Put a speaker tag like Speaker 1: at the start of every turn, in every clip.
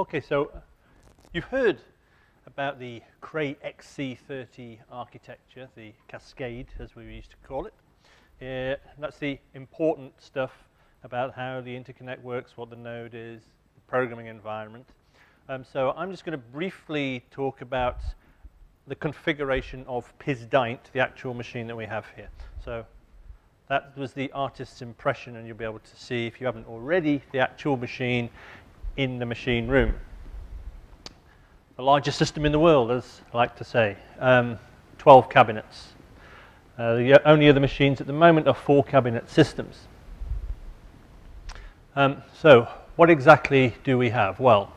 Speaker 1: Okay, so you've heard about the Cray XC30 architecture, the Cascade, as we used to call it. That's the important stuff about how the interconnect works, what the node is, the programming environment. So I'm just going to briefly talk about the configuration of Daint, the actual machine that we have here. So that was the artist's impression, and you'll be able to see, if you haven't already, the actual machine in the machine room. The largest system in the world, as I like to say, 12 cabinets. The only other machines at the moment are 4-cabinet systems. So what exactly do we have? Well,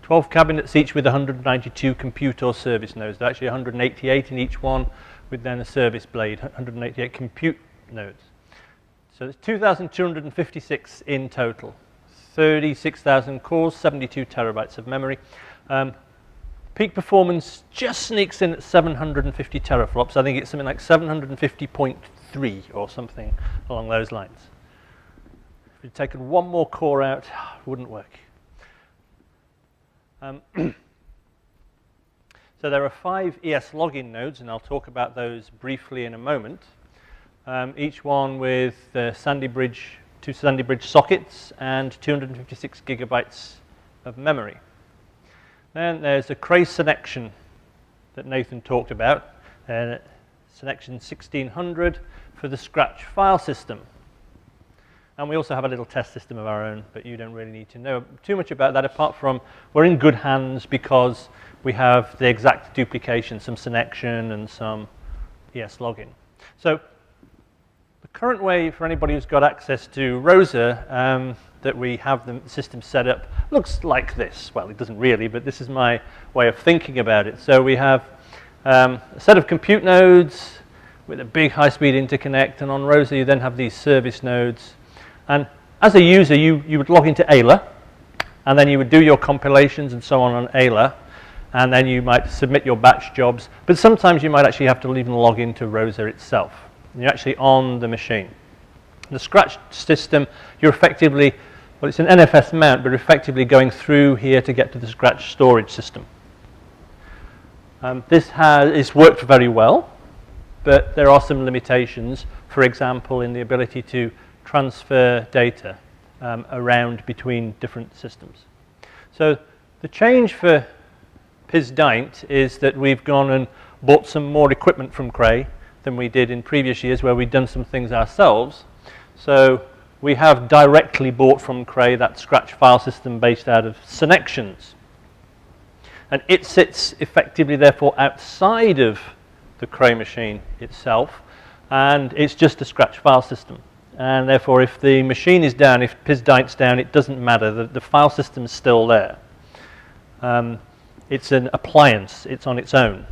Speaker 1: 12 cabinets each with 192 compute or service nodes. There are actually 188 in each one, with then a service blade, 188 compute nodes. So there's 2,256 in total. 36,000 cores, 72 terabytes of memory. Peak performance just sneaks in at 750 teraflops. I think it's something like 750.3 or something along those lines. If you'd taken one more core out, it wouldn't work. So there are 5 ES login nodes, and I'll talk about those briefly in a moment. Each one with two Sandy Bridge sockets and 256 gigabytes of memory. Then there's a Cray Connection that Nathan talked about, Connection 1600 for the Scratch file system. And we also have a little test system of our own, but you don't really need to know too much about that, apart from we're in good hands because we have the exact duplication, some Connection and some ES login. So the current way for anybody who's got access to Rosa that we have the system set up looks like this. Well, it doesn't really, but this is my way of thinking about it. So we have a set of compute nodes with a big high-speed interconnect, and on Rosa you then have these service nodes. And as a user, you would log into Ayla, and then you would do your compilations and so on Ayla, and then you might submit your batch jobs. But sometimes you might actually have to even log into Rosa itself. And you're actually on the machine. The Scratch system, you're effectively, well, it's an NFS mount, but effectively going through here to get to the Scratch storage system. It's worked very well, but there are some limitations. For example, in the ability to transfer data around between different systems. So the change for Daint is that we've gone and bought some more equipment from Cray than we did in previous years, where we'd done some things ourselves. So we have directly bought from Cray that Scratch file system based out of Connections. And it sits effectively, therefore, outside of the Cray machine itself, and it's just a Scratch file system. And therefore, if the machine is down, if Daint's down, it doesn't matter. The file system is still there. It's an appliance. It's on its own.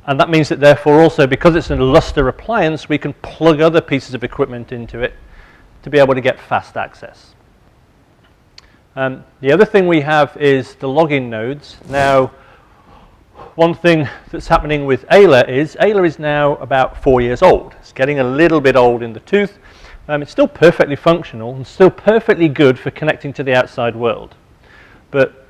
Speaker 1: And that means that, therefore, also, because it's a Lustre appliance, we can plug other pieces of equipment into it to be able to get fast access. The other thing we have is the login nodes. Now, one thing that's happening with Ayla is now about 4 years old. It's getting a little bit old in the tooth. It's still perfectly functional and still perfectly good for connecting to the outside world. But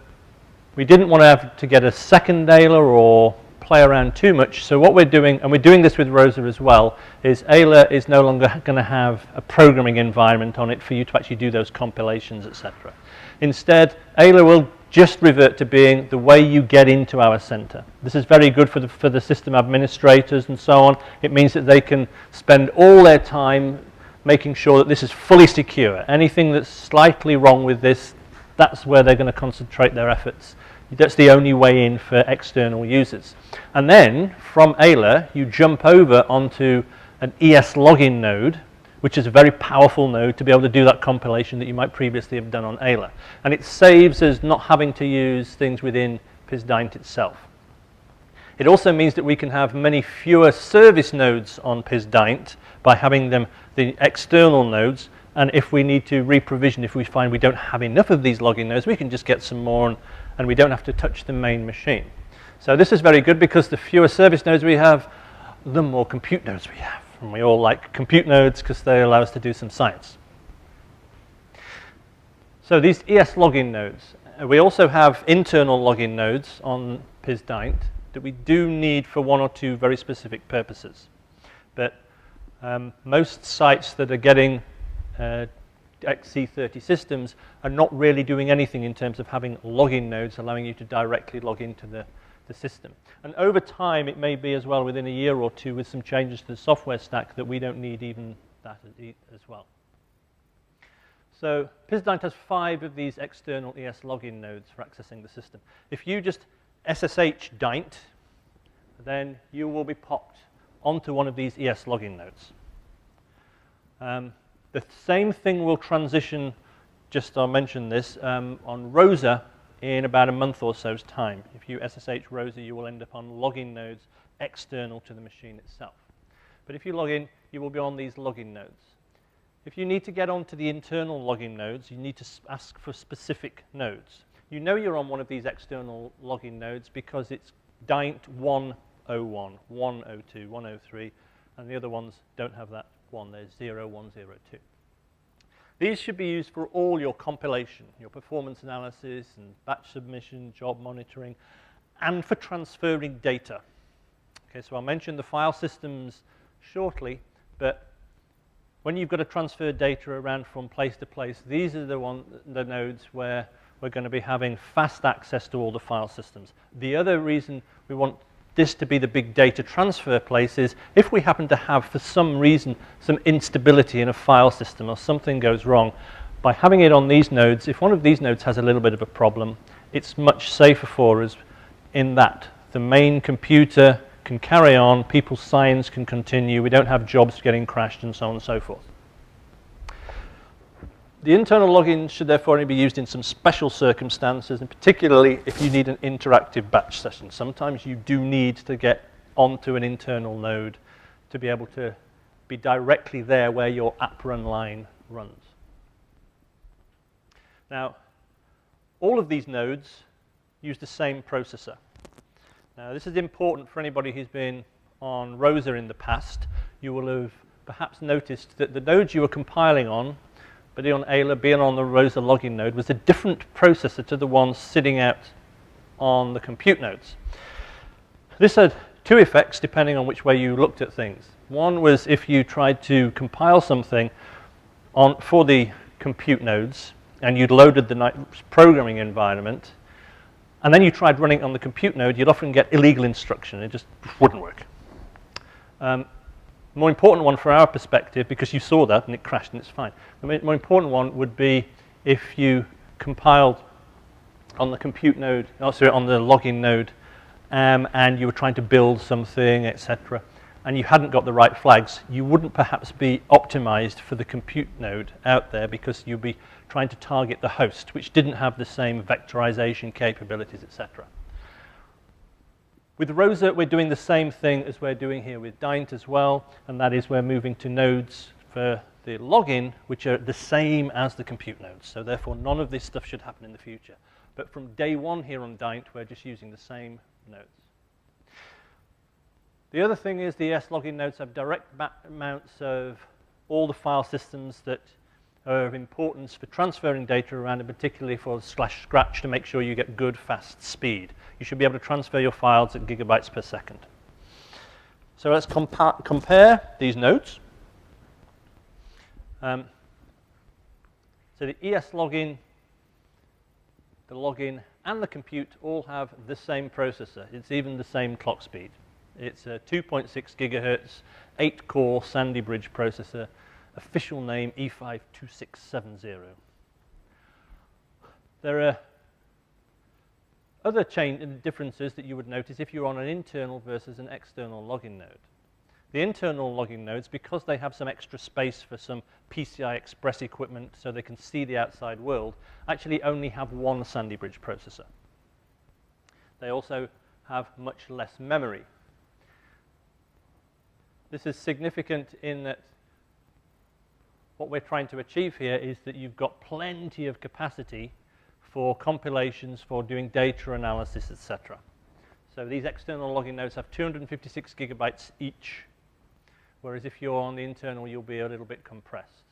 Speaker 1: we didn't want to have to get a second Ayla or play around too much. So what we're doing, and we're doing this with Rosa as well, is Ayla is no longer going to have a programming environment on it for you to actually do those compilations, etc. Instead, Ayla will just revert to being the way you get into our center. This is very good for the system administrators and so on. It means that they can spend all their time making sure that this is fully secure. Anything that's slightly wrong with this, that's where they're going to concentrate their efforts. That's the only way in for external users. And then, from Ayla, you jump over onto an ES login node, which is a very powerful node to be able to do that compilation that you might previously have done on Ayla. And it saves us not having to use things within Daint itself. It also means that we can have many fewer service nodes on Daint by having them the external nodes, and if we need to reprovision, if we find we don't have enough of these login nodes, we can just get some more, and we don't have to touch the main machine. So this is very good because the fewer service nodes we have, the more compute nodes we have. And we all like compute nodes because they allow us to do some science. So these ES login nodes, We also have internal login nodes on PIS Daint that we do need for one or two very specific purposes. But most sites that are getting XC30 systems are not really doing anything in terms of having login nodes allowing you to directly log into the system. And over time, it may be as well within a year or two with some changes to the software stack that we don't need even that as well. So PIS Daint has 5 of these external ES login nodes for accessing the system. If you just SSH Daint, then you will be popped onto one of these ES login nodes. The same thing will transition, just I'll mention this, on Rosa in about a month or so's time. If you SSH Rosa, you will end up on login nodes external to the machine itself. But if you log in, you will be on these login nodes. If you need to get onto the internal login nodes, you need to ask for specific nodes. You know you're on one of these external login nodes because it's Daint 101, 102, 103, and the other ones don't have that one. There's 0, 1, 0, 2. These should be used for all your compilation, your performance analysis and batch submission, job monitoring, and for transferring data. Okay, so I'll mention the file systems shortly, but when you've got to transfer data around from place to place, these are the nodes where we're going to be having fast access to all the file systems. The other reason we want this to be the big data transfer place is if we happen to have, for some reason, some instability in a file system or something goes wrong, by having it on these nodes, if one of these nodes has a little bit of a problem, it's much safer for us in that the main computer can carry on, people's science can continue, we don't have jobs getting crashed and so on and so forth. The internal login should therefore only be used in some special circumstances, and particularly if you need an interactive batch session. Sometimes you do need to get onto an internal node to be able to be directly there where your app run line runs. Now, all of these nodes use the same processor. Now, this is important for anybody who's been on Rosa in the past. You will have perhaps noticed that the nodes you were compiling on, being on Ayla, being on the Rosa login node, was a different processor to the ones sitting out on the compute nodes. This had 2 effects depending on which way you looked at things. One was if you tried to compile something for the compute nodes and you'd loaded the programming environment and then you tried running it on the compute node, you'd often get illegal instruction. It just wouldn't work. The more important one for our perspective, because you saw that and it crashed and it's fine. The more important one would be if you compiled on the compute node, on the login node, and you were trying to build something, etc., and you hadn't got the right flags, you wouldn't perhaps be optimized for the compute node out there because you'd be trying to target the host, which didn't have the same vectorization capabilities, etc. With Rosa, we're doing the same thing as we're doing here with Daint as well, and that is we're moving to nodes for the login, which are the same as the compute nodes. So therefore, none of this stuff should happen in the future. But from day one here on Daint, we're just using the same nodes. The other thing is the ES login nodes have direct mounts of all the file systems that are of importance for transferring data around, and particularly for /scratch to make sure you get good, fast speed. You should be able to transfer your files at gigabytes per second. So let's compare these nodes. So the ES login, the login, and the compute all have the same processor. It's even the same clock speed. It's a 2.6 gigahertz, 8-core Sandy Bridge processor, official name E52670. There are other differences that you would notice if you're on an internal versus an external login node. The internal login nodes, because they have some extra space for some PCI Express equipment so they can see the outside world, actually only have one Sandy Bridge processor. They also have much less memory. This is significant in that what we're trying to achieve here is that you've got plenty of capacity for compilations, for doing data analysis, etc. So these external login nodes have 256 gigabytes each, whereas if you're on the internal, you'll be a little bit compressed.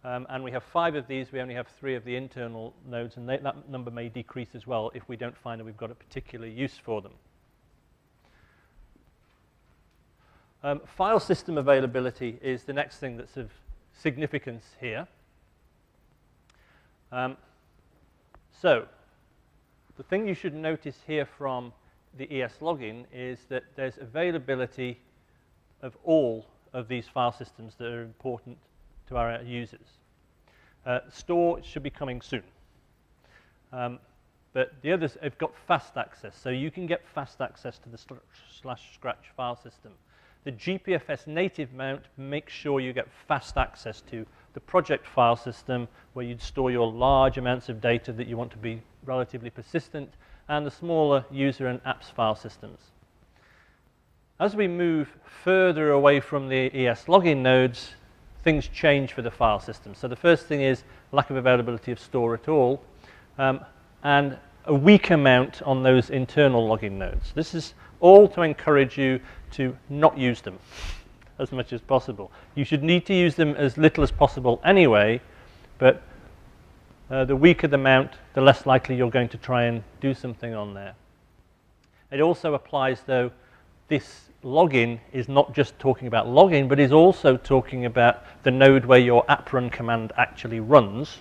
Speaker 1: and we have 5 of these. We only have 3 of the internal nodes, and that number may decrease as well if we don't find that we've got a particular use for them. File system availability is the next thing that's of significance here. So the thing you should notice here from the ES login is that there's availability of all of these file systems that are important to our users. Store should be coming soon. But the others have got fast access, so you can get fast access to the /scratch file system. The GPFS native mount makes sure you get fast access to the project file system, where you'd store your large amounts of data that you want to be relatively persistent, and the smaller user and apps file systems. As we move further away from the ES login nodes, things change for the file system. So the first thing is lack of availability of store at all, and a weak amount on those internal login nodes. This is all to encourage you to not use them as much as possible. You should need to use them as little as possible anyway, but the weaker the mount, the less likely you're going to try and do something on there. It also applies, though, this login is not just talking about login, but is also talking about the node where your app run command actually runs.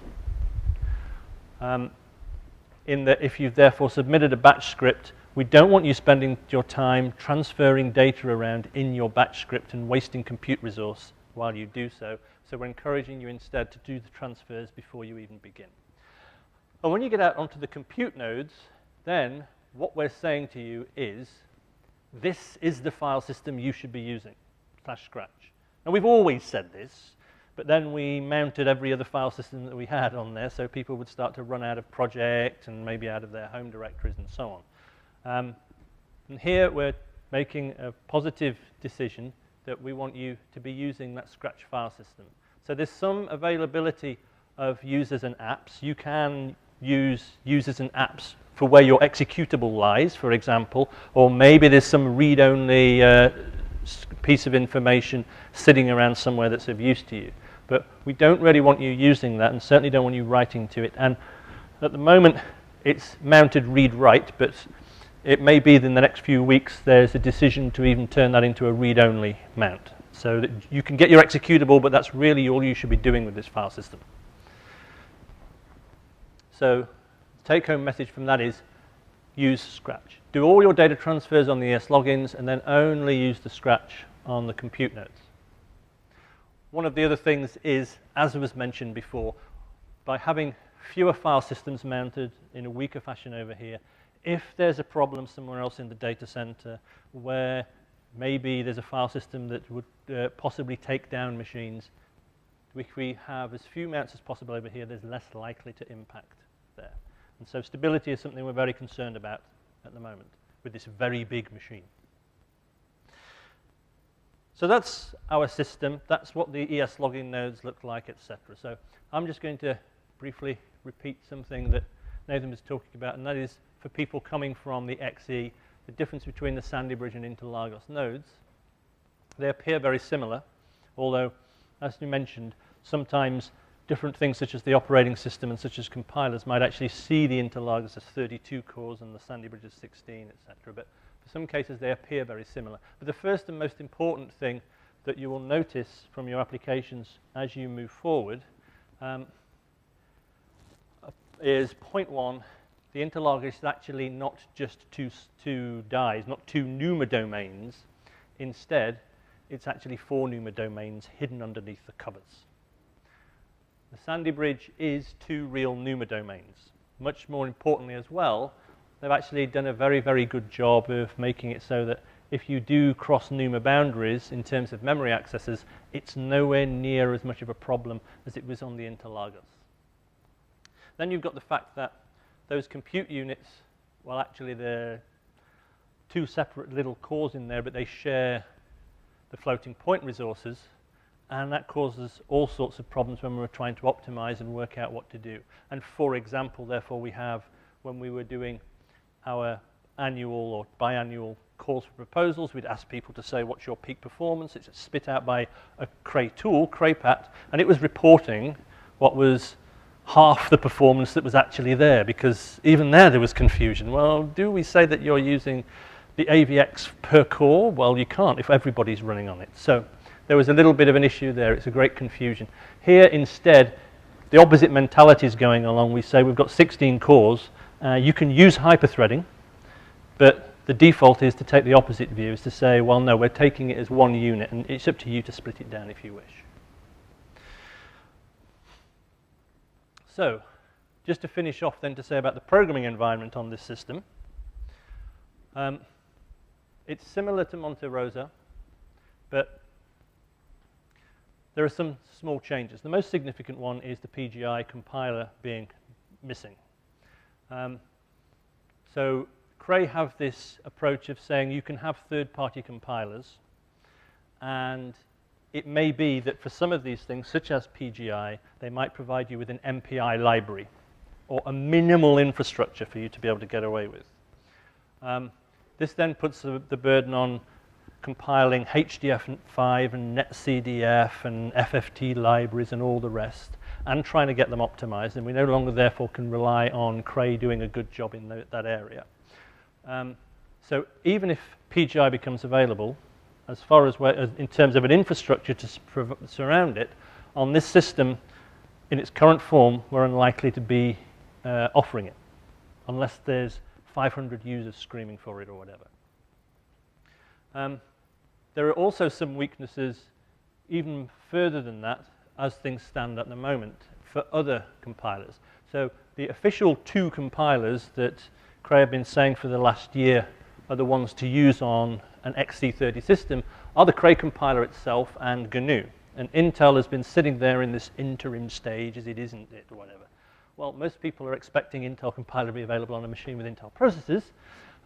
Speaker 1: In that if you've therefore submitted a batch script, we don't want you spending your time transferring data around in your batch script and wasting compute resource while you do so. So we're encouraging you instead to do the transfers before you even begin. And when you get out onto the compute nodes, then what we're saying to you is, this is the file system you should be using, /scratch. Now we've always said this, but then we mounted every other file system that we had on there, so people would start to run out of project and maybe out of their home directories and so on. And here we're making a positive decision that we want you to be using that Scratch file system. So there's some availability of users and apps. You can use users and apps for where your executable lies, for example, or maybe there's some read-only piece of information sitting around somewhere that's of use to you. But we don't really want you using that, and certainly don't want you writing to it. And at the moment, it's mounted read-write, but it may be that in the next few weeks there's a decision to even turn that into a read-only mount, so that you can get your executable, but that's really all you should be doing with this file system. So the take-home message from that is use Scratch. Do all your data transfers on the ES logins, and then only use the Scratch on the compute nodes. One of the other things is, as was mentioned before, by having fewer file systems mounted in a weaker fashion over here, if there's a problem somewhere else in the data center where maybe there's a file system that would possibly take down machines, if we have as few mounts as possible over here, there's less likely to impact there. And so stability is something we're very concerned about at the moment with this very big machine. So that's our system. That's what the ES login nodes look like, etc. So I'm just going to briefly repeat something that Nathan was talking about, and that is for people coming from the XE, the difference between the Sandy Bridge and Interlagos nodes. They appear very similar, although, as you mentioned, sometimes different things such as the operating system and such as compilers might actually see the Interlagos as 32 cores and the Sandy Bridge as 16, etc. But for some cases, they appear very similar. But the first and most important thing that you will notice from your applications as you move forward is point 1. The Interlagos is actually not just two dies, not 2 NUMA domains. Instead, it's actually 4 NUMA domains hidden underneath the covers. The Sandy Bridge is 2 real NUMA domains. Much more importantly as well, they've actually done a very, very good job of making it so that if you do cross NUMA boundaries in terms of memory accesses, it's nowhere near as much of a problem as it was on the Interlagos. Then you've got the fact that those compute units, well, actually they're 2 separate little cores in there, but they share the floating point resources, and that causes all sorts of problems when we're trying to optimize and work out what to do. And for example, therefore, we have, when we were doing our annual or biannual calls for proposals, we'd ask people to say, what's your peak performance? It's spit out by a Cray tool, CrayPat, and it was reporting what was half the performance that was actually there, because even there was confusion. Well, do we say that you're using the AVX per core? Well, you can't if everybody's running on it. So there was a little bit of an issue there. It's a great confusion. Here, instead, the opposite mentality is going along. We say we've got 16 cores. You can use hyperthreading, but the default is to take the opposite view, is to say, well, no, we're taking it as one unit, and it's up to you to split it down if you wish. So, just to finish off then to say about the programming environment on this system. It's similar to Monte Rosa, but there are some small changes. The most significant one is the PGI compiler being missing. So Cray have this approach of saying you can have third-party compilers, and it may be that for some of these things, such as PGI, they might provide you with an MPI library or a minimal infrastructure for you to be able to get away with. This then puts the burden on compiling HDF5 and NetCDF and FFT libraries and all the rest, and trying to get them optimized. And we no longer, therefore, can rely on Cray doing a good job in that area. So even if PGI becomes available, as far as in terms of an infrastructure to surround it, on this system, in its current form, we're unlikely to be offering it, unless there's 500 users screaming for it or whatever. There are also some weaknesses even further than that, as things stand at the moment, for other compilers. So the official 2 compilers that Cray have been saying for the last year are the ones to use on an XC30 system are the Cray compiler itself and GNU. And Intel has been sitting there in this interim stage, is it, isn't it, or whatever. Well, most people are expecting Intel compiler to be available on a machine with Intel processors.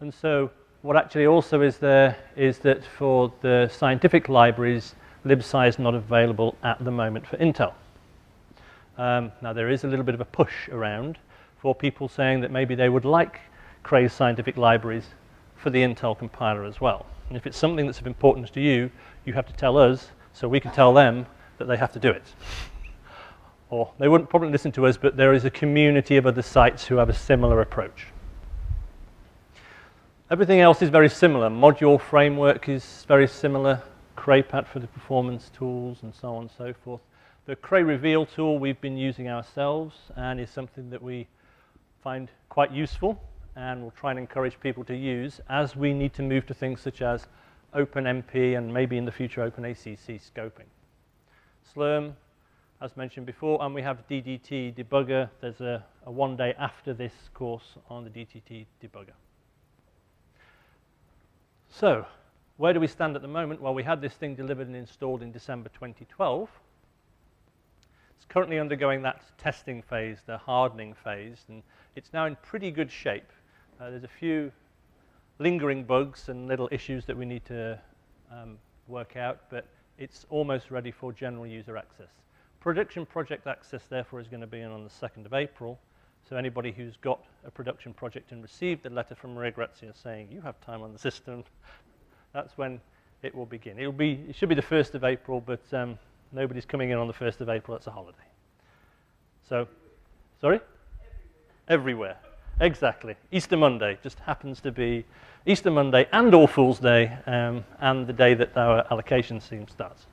Speaker 1: And so what actually also is there is that for the scientific libraries, libsci is not available at the moment for Intel. Now, there is a little bit of a push around for people saying that maybe they would like Cray's scientific libraries for the Intel compiler as well. And if it's something that's of importance to you, you have to tell us so we can tell them that they have to do it. Or they wouldn't probably listen to us, but there is a community of other sites who have a similar approach. Everything else is very similar. Module framework is very similar. CrayPat for the performance tools and so on and so forth. The Cray Reveal tool we've been using ourselves and is something that we find quite useful and we'll try and encourage people to use as we need to move to things such as OpenMP and maybe in the future OpenACC scoping. Slurm, as mentioned before, and we have DDT debugger. There's a one day after this course on the DDT debugger. So, where do we stand at the moment? Well, we had this thing delivered and installed in December 2012. It's currently undergoing that testing phase, the hardening phase, and it's now in pretty good shape. There's a few lingering bugs and little issues that we need to work out, but it's almost ready for general user access. Production project access, therefore, is going to be in on the 2nd of April. So anybody who's got a production project and received a letter from Maria Grazia saying you have time on the system, that's when it will begin. It should be the 1st of April, but nobody's coming in on the 1st of April. It's a holiday. So, sorry? Everywhere. Exactly. Easter Monday just happens to be Easter Monday and All Fool's Day and the day that our allocation scheme starts.